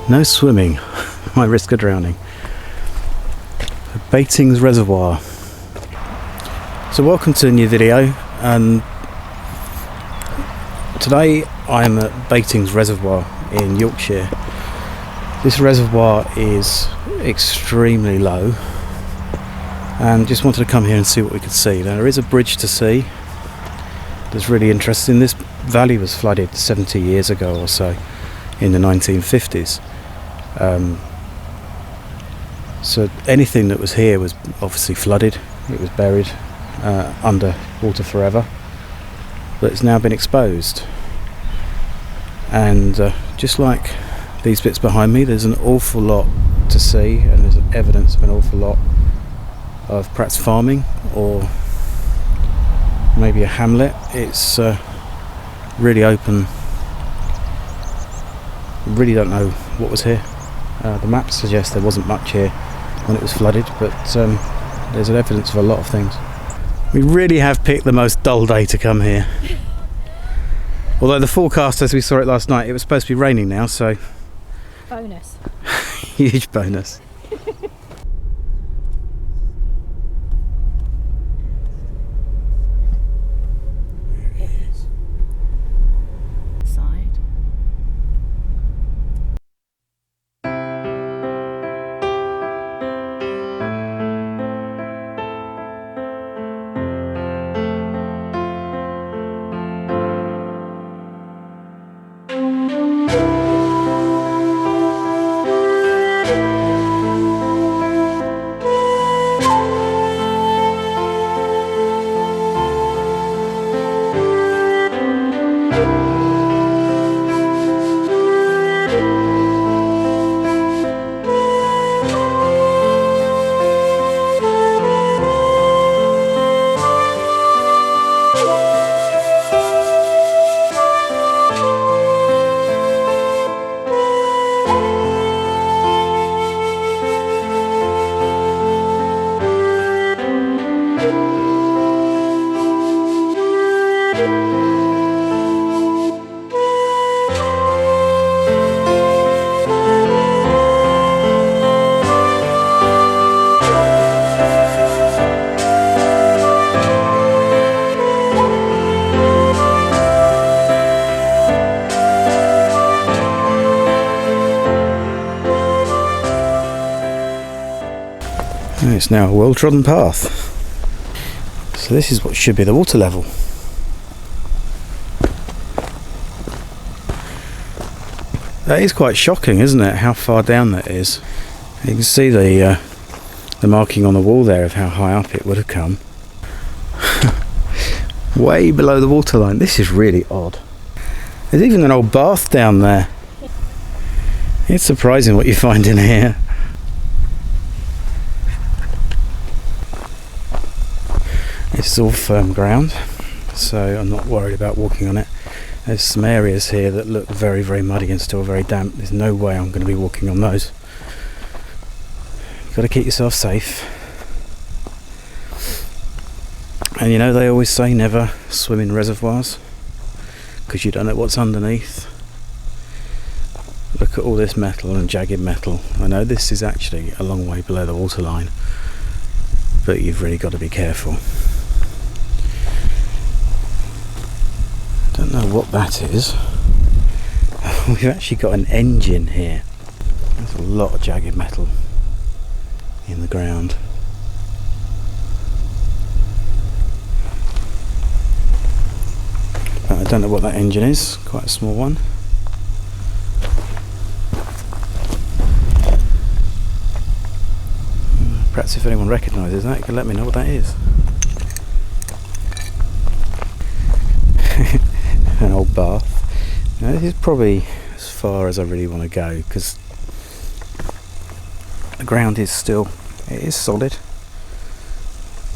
No swimming, my risk of drowning. Baitings Reservoir. So welcome to a new video, and today I'm at Baitings Reservoir in Yorkshire. This reservoir is extremely low, and just wanted to come here and see what we could see. Now, there is a bridge to see that's really interesting. This valley was flooded 70 years ago or so in the 1950s. So anything that was here was obviously flooded. It was buried under water forever, but it's now been exposed. And just like these bits behind me, there's an awful lot to see, and there's evidence of an awful lot of perhaps farming or maybe a hamlet. It's really open. Really don't know what was here. The maps suggest there wasn't much here when it was flooded, but there's evidence of a lot of things. We really have picked the most dull day to come here. Although the forecast, as we saw it last night, it was supposed to be raining now, so bonus. Huge bonus. It's now a well-trodden path. So this is what should be the water level. That is quite shocking, isn't it, how far down that is? You can see the marking on the wall there of how high up it would have come. Way below the waterline. This is really odd. There's even an old bath down there. It's surprising what you find in here. It's all firm ground, so I'm not worried about walking on it. There's some areas here that look very, very muddy and still very damp. There's no way I'm going to be walking on those. You've got to keep yourself safe. And you know, they always say never swim in reservoirs, because you don't know what's underneath. Look at all this metal and jagged metal. I know this is actually a long way below the waterline, but you've really got to be careful. Don't know what that is. We've actually got an engine here. There's a lot of jagged metal in the ground. But I don't know what that engine is. Quite a small one. Perhaps if anyone recognises that, you can let me know what that is. An old bath. Now, this is probably as far as I really want to go, because the ground is still, it is solid,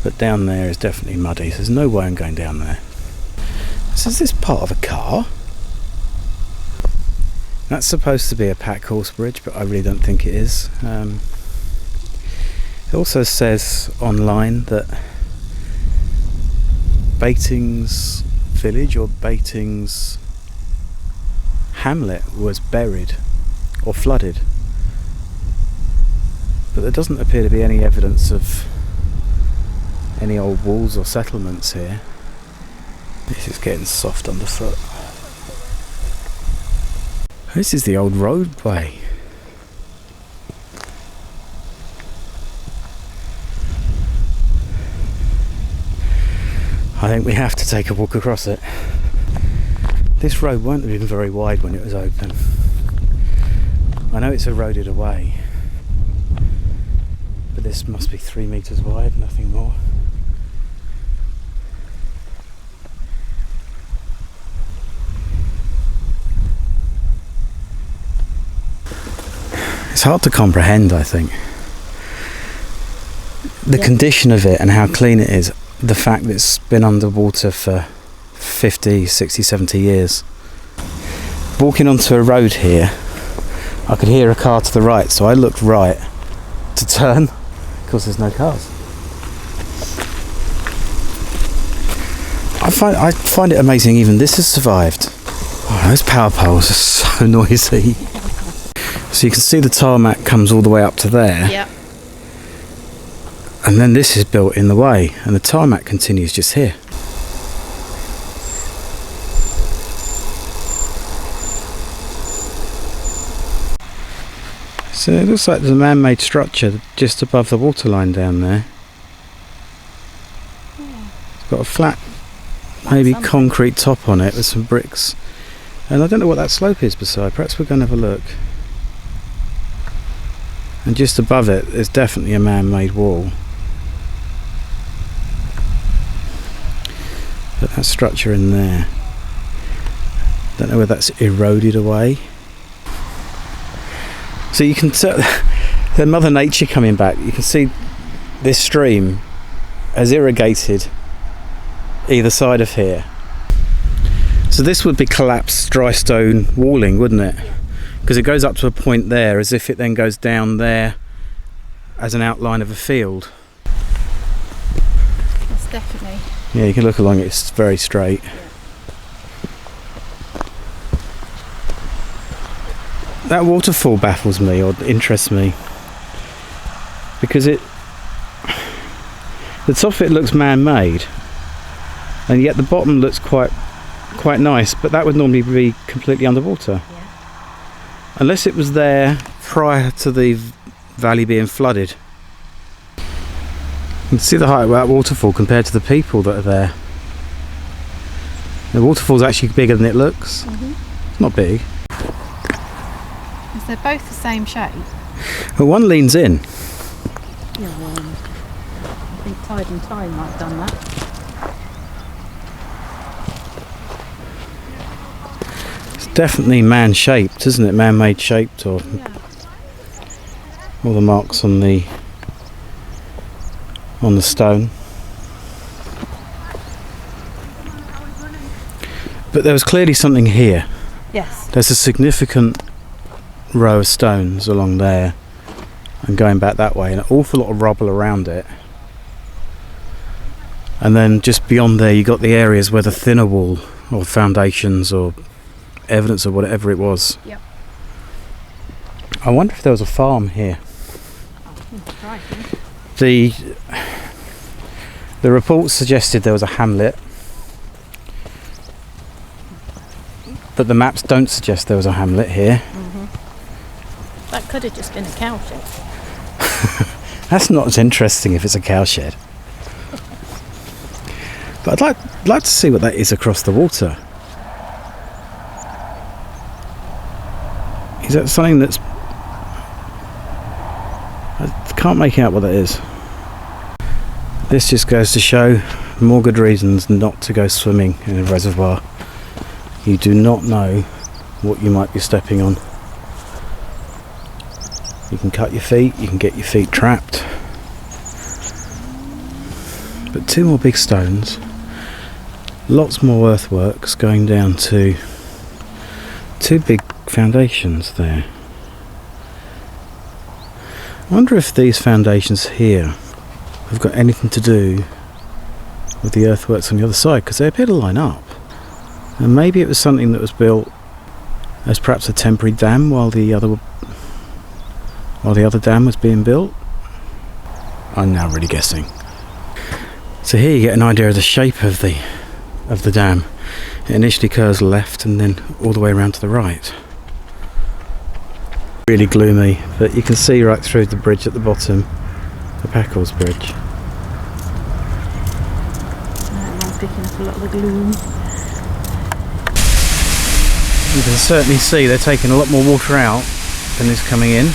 but down there is definitely muddy, so there's no way I'm going down there. So is this part of a car? That's supposed to be a pack horse bridge, but I really don't think it is. It also says online that Baitings village or Baitings hamlet was buried or flooded. But there doesn't appear to be any evidence of any old walls or settlements here. This is getting soft underfoot. This is the old roadway. I think we have to take a walk across it. This road won't have been very wide when it was open. I know it's eroded away, but this must be 3 metres wide, nothing more. It's hard to comprehend, I think. The condition of it and how clean it is, the fact that it's been underwater for 50, 60, 70 years. Walking onto a road here, I could hear a car to the right, so I looked right to turn. Of course there's no cars. I find it amazing even this has survived. Oh, those power poles are so noisy. So you can see the tarmac comes all the way up to there. Yeah. And then this is built in the way, and the tarmac continues just here. So it looks like there's a man-made structure just above the waterline down there. Yeah. It's got a flat, maybe concrete top on it with some bricks. And I don't know what that slope is beside. Perhaps we're going to have a look. And just above it, there's definitely a man-made wall. But that structure in there, don't know whether that's eroded away. So you can tell the Mother Nature coming back. You can see this stream has irrigated either side of here. So this would be collapsed dry stone walling, wouldn't it? Because it goes up to a point there, as if it then goes down there as an outline of a field. That's definitely. Yeah, you can look along it, it's very straight. Yeah. That waterfall baffles me or interests me because the top of it looks man-made and yet the bottom looks quite nice, but that would normally be completely underwater. Yeah. Unless it was there prior to the valley being flooded. You can see the height of that waterfall compared to the people that are there. The waterfall's actually bigger than it looks. Mm-hmm. It's not big. Because they're both the same shape. Well, one leans in. Yeah, well, I think Tide and Time might have done that. It's definitely man-shaped, isn't it? Man-made shaped, or Yeah. all the marks on the stone. But there was clearly something here. Yes. There's a significant row of stones along there and going back that way, and an awful lot of rubble around it. And then just beyond there you got the areas where the thinner wall or foundations or evidence of whatever it was. Yep. I wonder if there was a farm here. Right. The reports suggested there was a hamlet, but the maps don't suggest there was a hamlet here. Mm-hmm. That could have just been a cowshed. That's not as interesting if it's a cowshed. But I'd like to see what that is across the water. Is that something that's... I can't make out what that is. This just goes to show more good reasons not to go swimming in a reservoir. You do not know what you might be stepping on. You can cut your feet, you can get your feet trapped. But two more big stones, lots more earthworks going down to two big foundations there. I wonder if these foundations here have got anything to do with the earthworks on the other side, because they appear to line up. And maybe it was something that was built as perhaps a temporary dam while the other dam was being built. I'm now really guessing. So here you get an idea of the shape of the dam. It initially curves left and then all the way around to the right. Really gloomy, but you can see right through the bridge at the bottom, the Baitings Bridge. I'm picking up a lot of the gloom. You can certainly see they're taking a lot more water out than is coming in.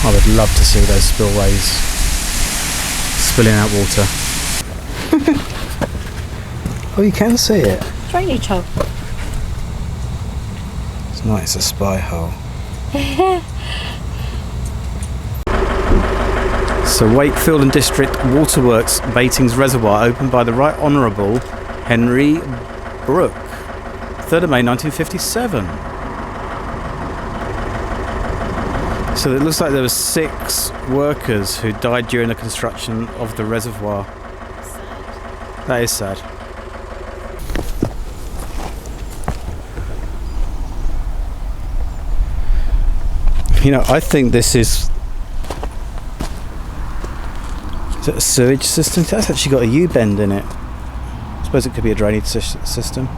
I would love to see those spillways spilling out water. Oh, you can see it. Drainage hole. It's not, it's a spy hole. So Wakefield and District Waterworks Baitings Reservoir opened by the Right Honourable Henry Brooke, 3rd of May 1957. So it looks like there were 6 workers who died during the construction of the reservoir. That is sad. You know, I think this is it a sewage system? That's actually got a U-bend in it. I suppose it could be a drainage system.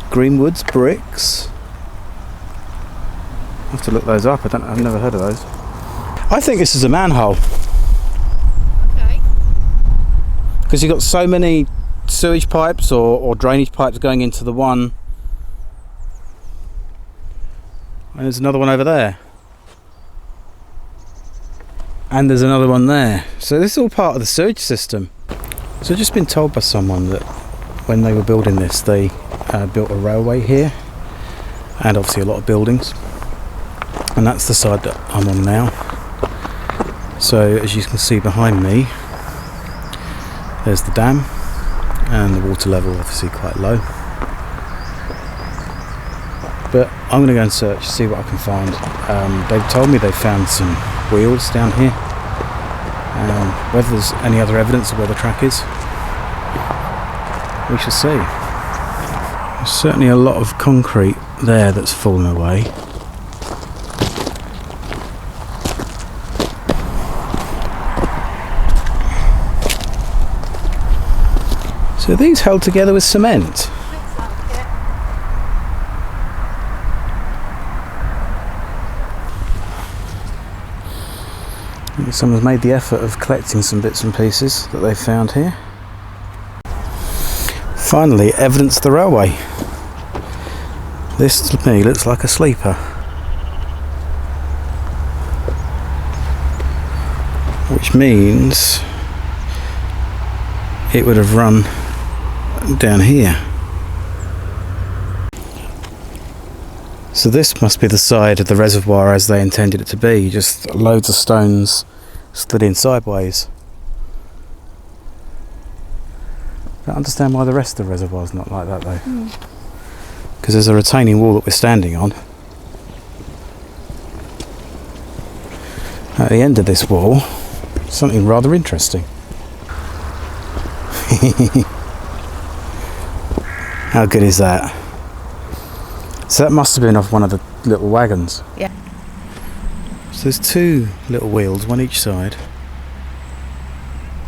Greenwood's bricks. I'll have to look those up. I've never heard of those. I think this is a manhole. Okay. Because you've got so many sewage pipes or drainage pipes going into the one. And there's another one over there. And there's another one there. So this is all part of the sewage system. So I've just been told by someone that when they were building this, they built a railway here. And obviously a lot of buildings. And that's the side that I'm on now. So as you can see behind me, there's the dam. And the water level obviously quite low. But I'm going to go and search, see what I can find. They've told me they found some wheels down here. Whether there's any other evidence of where the track is, we shall see. There's certainly a lot of concrete there that's fallen away. So are these held together with cement? Someone's made the effort of collecting some bits and pieces that they found here. Finally, evidence of the railway. This to me looks like a sleeper. Which means it would have run down here. So this must be the side of the reservoir as they intended it to be, just loads of stones slid in sideways. I don't understand why the rest of the reservoir is not like that though. Because there's a retaining wall that we're standing on. At the end of this wall, something rather interesting. How good is that? So that must have been off one of the little wagons. Yeah. So there's 2 little wheels, one each side.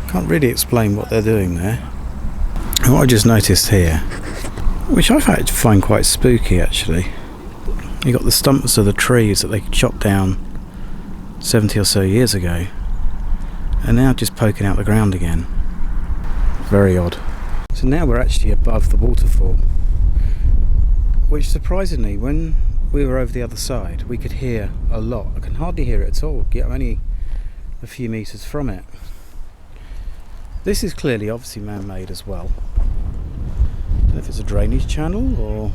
Can't really explain what they're doing there. And what I just noticed here, which I find quite spooky actually, you got the stumps of the trees that they chopped down 70 or so years ago, and now just poking out the ground again. Very odd. So now we're actually above the waterfall, which surprisingly, when we were over the other side, we could hear a lot. I can hardly hear it at all. I'm only a few metres from it. This is clearly obviously man-made as well. I don't know if it's a drainage channel or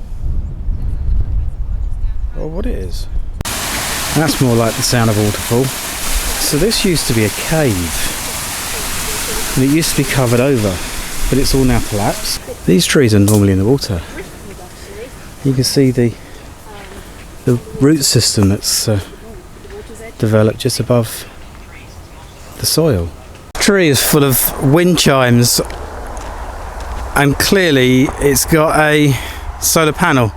what it is. That's more like the sound of a waterfall. So this used to be a cave, and it used to be covered over, but it's all now collapsed. These trees are normally in the water. You can see the root system that's developed just above the soil. The tree is full of wind chimes, and clearly it's got a solar panel.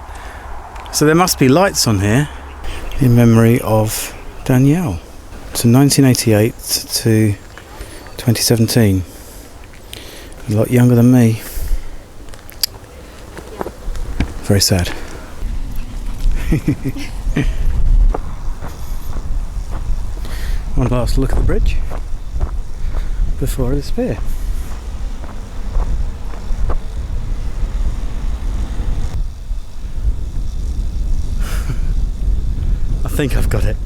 So there must be lights on here in memory of Danielle. To 1988 to 2017. A lot younger than me. Very sad. One last look at the bridge before I disappear. I think I've got it.